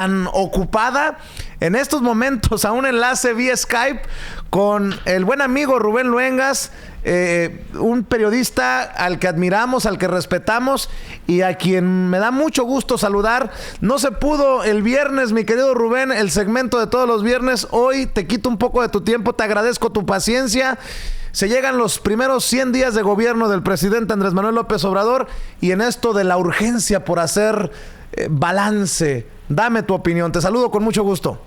tan ocupada en estos momentos a un enlace vía Skype con el buen amigo Rubén Luengas, un periodista al que admiramos, al que respetamos y a quien me da mucho gusto saludar. No se pudo el viernes, mi querido Rubén, el segmento de todos los viernes. Hoy te quito un poco de tu tiempo, te agradezco tu paciencia. Se llegan los primeros 100 días de gobierno del presidente Andrés Manuel López Obrador y en esto de la urgencia por hacer balance, dame tu opinión. Te saludo con mucho gusto.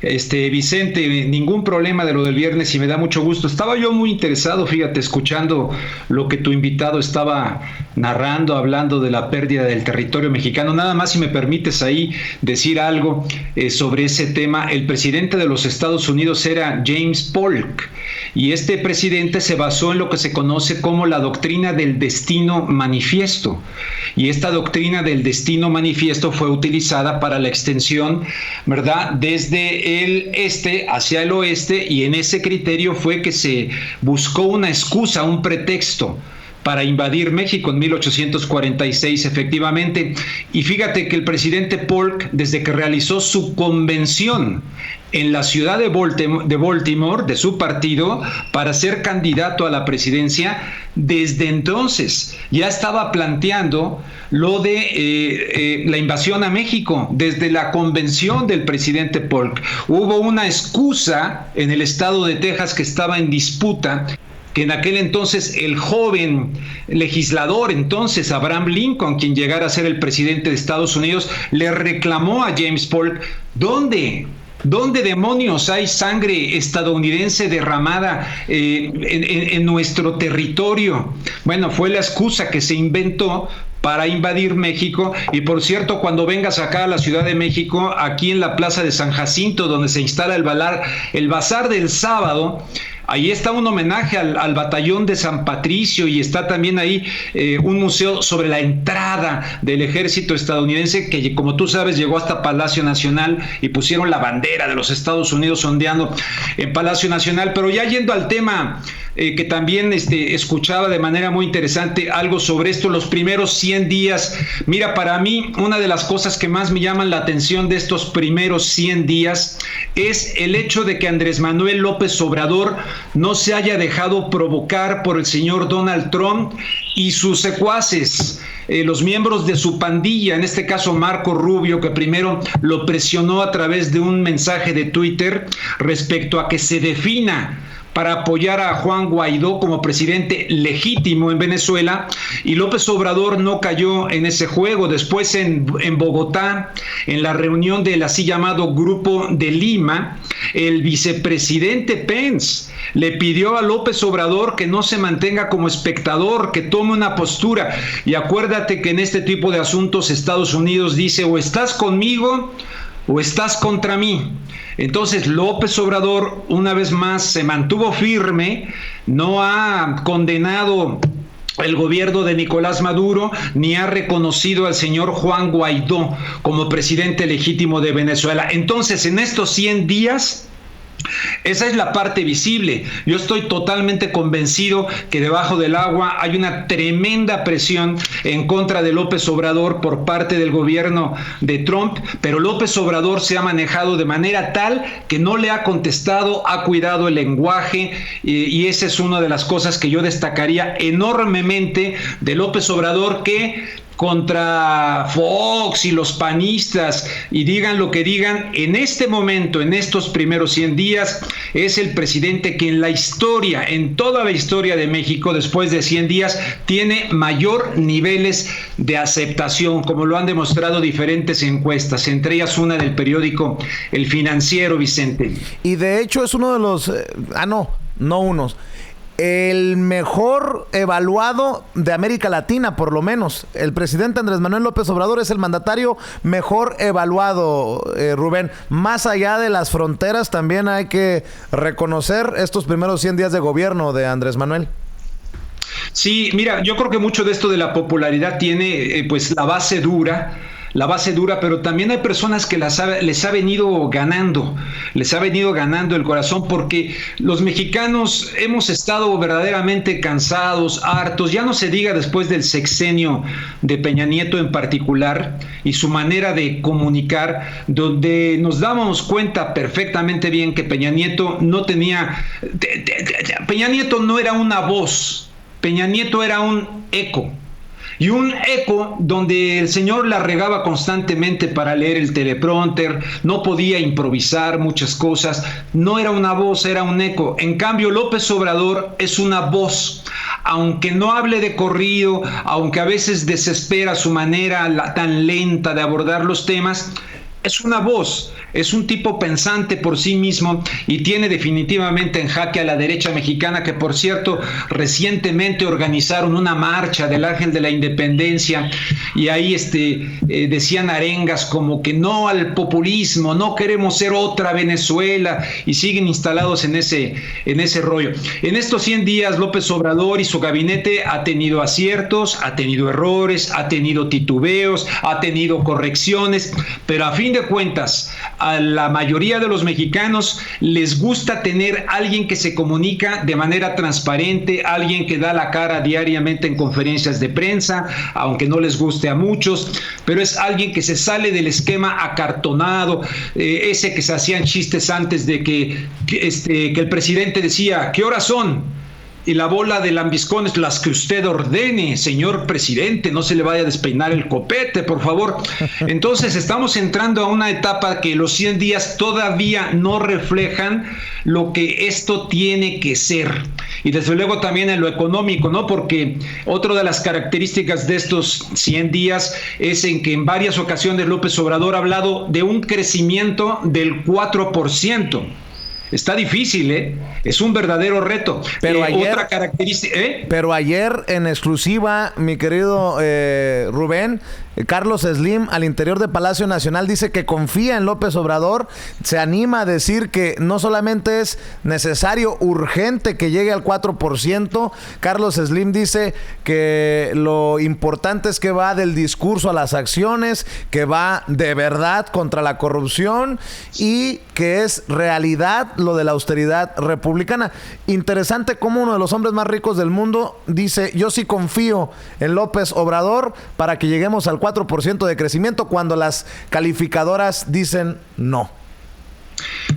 Vicente, ningún problema de lo del viernes y me da mucho gusto. Estaba yo muy interesado, fíjate, escuchando lo que tu invitado estaba narrando, hablando de la pérdida del territorio mexicano. Nada más, si me permites ahí decir algo sobre ese tema. El presidente de los Estados Unidos era James Polk y este presidente se basó en lo que se conoce como la doctrina del destino manifiesto. Y esta doctrina del destino manifiesto fue utilizada para la extensión, ¿verdad?, desde el este hacia el oeste, y en ese criterio fue que se buscó una excusa, un pretexto para invadir México en 1846, efectivamente. Y fíjate que el presidente Polk, desde que realizó su convención en la ciudad de Baltimore, de su partido, para ser candidato a la presidencia, desde entonces ya estaba planteando lo de la invasión a México. Desde la convención del presidente Polk hubo una excusa en el estado de Texas que estaba en disputa, que en aquel entonces el joven legislador, entonces Abraham Lincoln, quien llegara a ser el presidente de Estados Unidos, le reclamó a James Polk: ¿dónde demonios hay sangre estadounidense derramada en nuestro territorio? Bueno, fue la excusa que se inventó para invadir México. Y por cierto, cuando vengas acá a la Ciudad de México, aquí en la Plaza de San Jacinto, donde se instala el bazar del sábado, ahí está un homenaje al batallón de San Patricio, y está también ahí un museo sobre la entrada del ejército estadounidense, que, como tú sabes, llegó hasta Palacio Nacional y pusieron la bandera de los Estados Unidos ondeando en Palacio Nacional. Pero ya yendo al tema, que también escuchaba de manera muy interesante algo sobre esto, los primeros 100 días. Mira, para mí, una de las cosas que más me llaman la atención de estos primeros 100 días es el hecho de que Andrés Manuel López Obrador no se haya dejado provocar por el señor Donald Trump y sus secuaces, los miembros de su pandilla, en este caso Marco Rubio, que primero lo presionó a través de un mensaje de Twitter respecto a que se defina para apoyar a Juan Guaidó como presidente legítimo en Venezuela, y López Obrador no cayó en ese juego. Después en Bogotá, en la reunión del así llamado Grupo de Lima, el vicepresidente Pence le pidió a López Obrador que no se mantenga como espectador, que tome una postura. Y acuérdate que en este tipo de asuntos Estados Unidos dice: o estás conmigo o estás contra mí. Entonces López Obrador, una vez más, se mantuvo firme, no ha condenado el gobierno de Nicolás Maduro, ni ha reconocido al señor Juan Guaidó como presidente legítimo de Venezuela. Entonces, en estos 100 días, esa es la parte visible. Yo estoy totalmente convencido que debajo del agua hay una tremenda presión en contra de López Obrador por parte del gobierno de Trump, pero López Obrador se ha manejado de manera tal que no le ha contestado, ha cuidado el lenguaje, y esa es una de las cosas que yo destacaría enormemente de López Obrador, que contra Fox y los panistas, y digan lo que digan, en este momento, en estos primeros 100 días, es el presidente que en la historia, en toda la historia de México, después de 100 días, tiene mayor niveles de aceptación, como lo han demostrado diferentes encuestas, entre ellas una del periódico El Financiero, Vicente. Y de hecho es uno de los... el mejor evaluado de América Latina, por lo menos. El presidente Andrés Manuel López Obrador es el mandatario mejor evaluado, Rubén. Más allá de las fronteras, también hay que reconocer estos primeros 100 días de gobierno de Andrés Manuel. Sí, mira, yo creo que mucho de esto de la popularidad tiene pues la base dura la base dura, pero también hay personas que les ha venido ganando el corazón, porque los mexicanos hemos estado verdaderamente cansados, hartos, ya no se diga después del sexenio de Peña Nieto en particular y su manera de comunicar, donde nos dábamos cuenta perfectamente bien que Peña Nieto no era una voz, Peña Nieto era un eco. Y un eco donde el señor la regaba constantemente para leer el teleprompter, no podía improvisar muchas cosas, no era una voz, era un eco. En cambio, López Obrador es una voz, aunque no hable de corrido, aunque a veces desespera su manera tan lenta de abordar los temas, es una voz, es un tipo pensante por sí mismo y tiene definitivamente en jaque a la derecha mexicana, que por cierto recientemente organizaron una marcha del Ángel de la Independencia y ahí decían arengas como que no al populismo, no queremos ser otra Venezuela, y siguen instalados en ese rollo. En estos 100 días López Obrador y su gabinete ha tenido aciertos, ha tenido errores, ha tenido titubeos, ha tenido correcciones, pero a fin de cuentas, a la mayoría de los mexicanos les gusta tener alguien que se comunica de manera transparente, alguien que da la cara diariamente en conferencias de prensa, aunque no les guste a muchos, pero es alguien que se sale del esquema acartonado, ese que se hacían chistes antes de que el presidente decía, ¿qué horas son? Y la bola de lambiscones, las que usted ordene, señor presidente, no se le vaya a despeinar el copete, por favor. Entonces estamos entrando a una etapa que los 100 días todavía no reflejan lo que esto tiene que ser. Y desde luego también en lo económico, ¿no? Porque otra de las características de estos 100 días es en que en varias ocasiones López Obrador ha hablado de un crecimiento del 4%. Está difícil, es un verdadero reto. Pero ayer, otra característica, Pero ayer en exclusiva, mi querido Rubén, Carlos Slim, al interior de Palacio Nacional, dice que confía en López Obrador, se anima a decir que no solamente es necesario, urgente que llegue al 4%, Carlos Slim dice que lo importante es que va del discurso a las acciones, que va de verdad contra la corrupción y que es realidad lo de la austeridad republicana. Interesante cómo uno de los hombres más ricos del mundo dice, yo sí confío en López Obrador para que lleguemos al 4% de crecimiento cuando las calificadoras dicen no.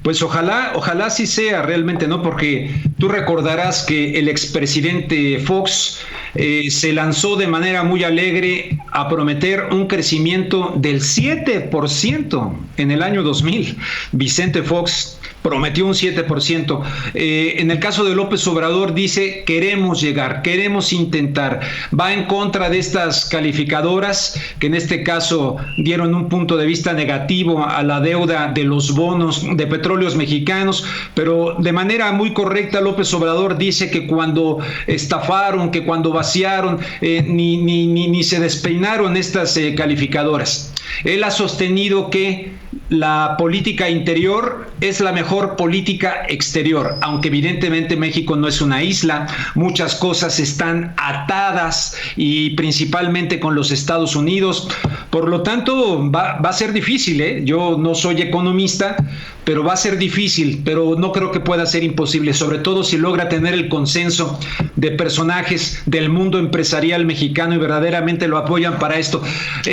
Pues ojalá sí sea realmente, ¿no? Porque tú recordarás que el expresidente Fox se lanzó de manera muy alegre a prometer un crecimiento del 7% en el año 2000. Vicente Fox prometió un 7%. En el caso de López Obrador dice, queremos llegar, queremos intentar. Va en contra de estas calificadoras que en este caso dieron un punto de vista negativo a la deuda de los bonos de petróleos mexicanos, pero de manera muy correcta López Obrador dice que cuando estafaron, que cuando vaciaron, ni se despeinaron estas calificadoras. Él ha sostenido que la política interior es la mejor política exterior, aunque evidentemente México no es una isla, muchas cosas están atadas y principalmente con los Estados Unidos, por lo tanto va a ser difícil, yo no soy economista, pero va a ser difícil, pero no creo que pueda ser imposible, sobre todo si logra tener el consenso de personajes del mundo empresarial mexicano y verdaderamente lo apoyan para esto.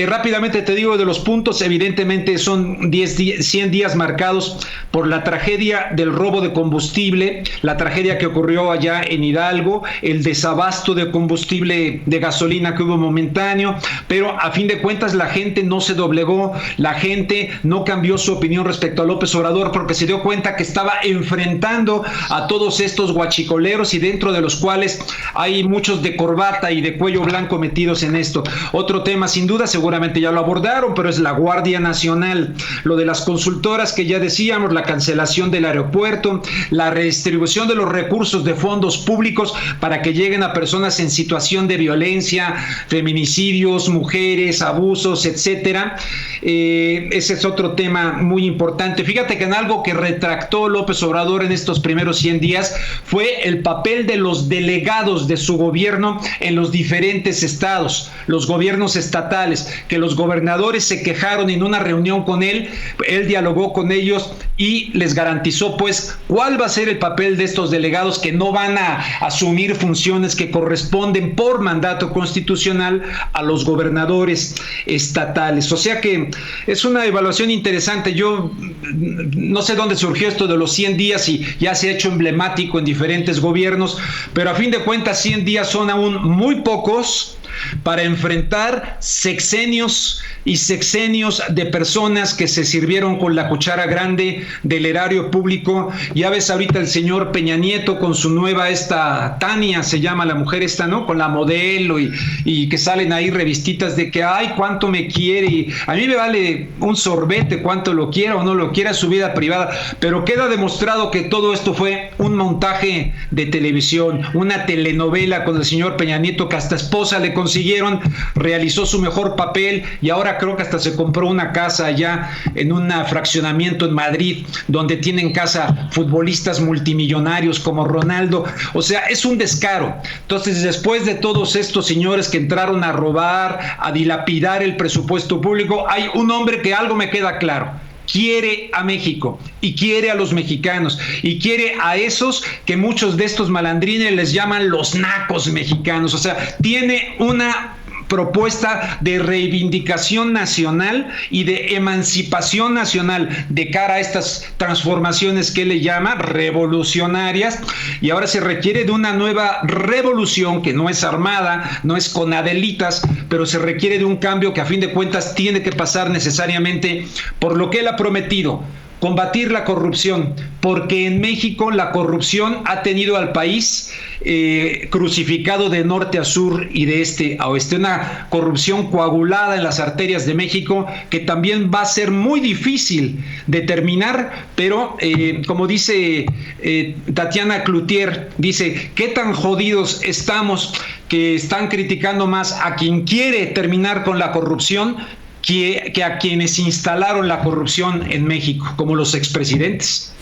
Rápidamente te digo de los puntos, evidentemente son 100 días marcados por la tragedia del robo de combustible, la tragedia que ocurrió allá en Hidalgo, el desabasto de combustible de gasolina que hubo momentáneo, pero a fin de cuentas la gente no se doblegó, la gente no cambió su opinión respecto a López Obrador porque se dio cuenta que estaba enfrentando a todos estos guachicoleros y dentro de los cuales hay muchos de corbata y de cuello blanco metidos en esto. Otro tema sin duda, seguramente ya lo abordaron, pero es la Guardia Nacional. Lo lo de las consultoras que ya decíamos, la cancelación del aeropuerto, la redistribución de los recursos de fondos públicos para que lleguen a personas en situación de violencia, feminicidios, mujeres, abusos, etcétera. Ese es otro tema muy importante. Fíjate que en algo que retractó López Obrador en estos primeros 100 días fue el papel de los delegados de su gobierno en los diferentes estados, los gobiernos estatales, que los gobernadores se quejaron en una reunión con él dialogó con ellos y les garantizó pues cuál va a ser el papel de estos delegados que no van a asumir funciones que corresponden por mandato constitucional a los gobernadores estatales. O sea que es una evaluación interesante. Yo no sé dónde surgió esto de los 100 días y ya se ha hecho emblemático en diferentes gobiernos, pero a fin de cuentas 100 días son aún muy pocos para enfrentar sexenios y sexenios de personas que se sirvieron con la cuchara grande del erario público. Ya ves ahorita el señor Peña Nieto con su nueva Tania se llama la mujer esta, ¿no? Con la modelo y que salen ahí revistitas de que ay, cuánto me quiere, y a mí me vale un sorbete cuánto lo quiera o no lo quiera, su vida privada, pero queda demostrado que todo esto fue un montaje de televisión, una telenovela con el señor Peña Nieto, que hasta esposa le consiguieron, realizó su mejor papel y ahora creo que hasta se compró una casa allá en un fraccionamiento en Madrid donde tienen casa futbolistas multimillonarios como Ronaldo. O sea, es un descaro. Entonces, después de todos estos señores que entraron a robar, a dilapidar el presupuesto público, hay un hombre que algo me queda claro: quiere a México y quiere a los mexicanos y quiere a esos que muchos de estos malandrines les llaman los nacos mexicanos. O sea, tiene una propuesta de reivindicación nacional y de emancipación nacional de cara a estas transformaciones que él le llama revolucionarias, y ahora se requiere de una nueva revolución que no es armada, no es con adelitas, pero se requiere de un cambio que a fin de cuentas tiene que pasar necesariamente por lo que él ha prometido: combatir la corrupción, porque en México la corrupción ha tenido al país crucificado de norte a sur y de este a oeste, una corrupción coagulada en las arterias de México que también va a ser muy difícil de terminar, pero como dice Tatiana Cloutier, dice, ¿qué tan jodidos estamos que están criticando más a quien quiere terminar con la corrupción que a quienes instalaron la corrupción en México, como los expresidentes?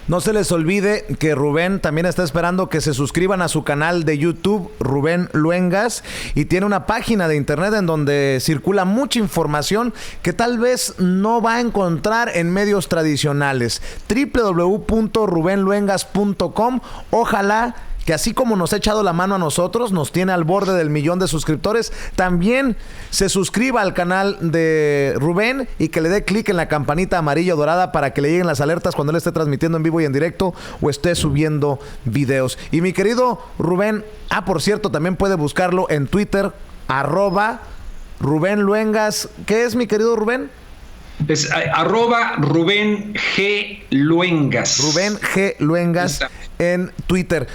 No se les olvide que Rubén también está esperando que se suscriban a su canal de YouTube, Rubén Luengas, y tiene una página de internet en donde circula mucha información que tal vez no va a encontrar en medios tradicionales. www.rubenluengas.com. Ojalá que así como nos ha echado la mano a nosotros, nos tiene al borde del 1,000,000 de suscriptores, también se suscriba al canal de Rubén y que le dé clic en la campanita amarilla o dorada para que le lleguen las alertas cuando él esté transmitiendo en vivo y en directo o esté subiendo videos. Y mi querido Rubén, por cierto, también puede buscarlo en Twitter, @Rubén Luengas. ¿Qué es, mi querido Rubén? Es @Rubén G. Luengas. Rubén G. Luengas en Twitter.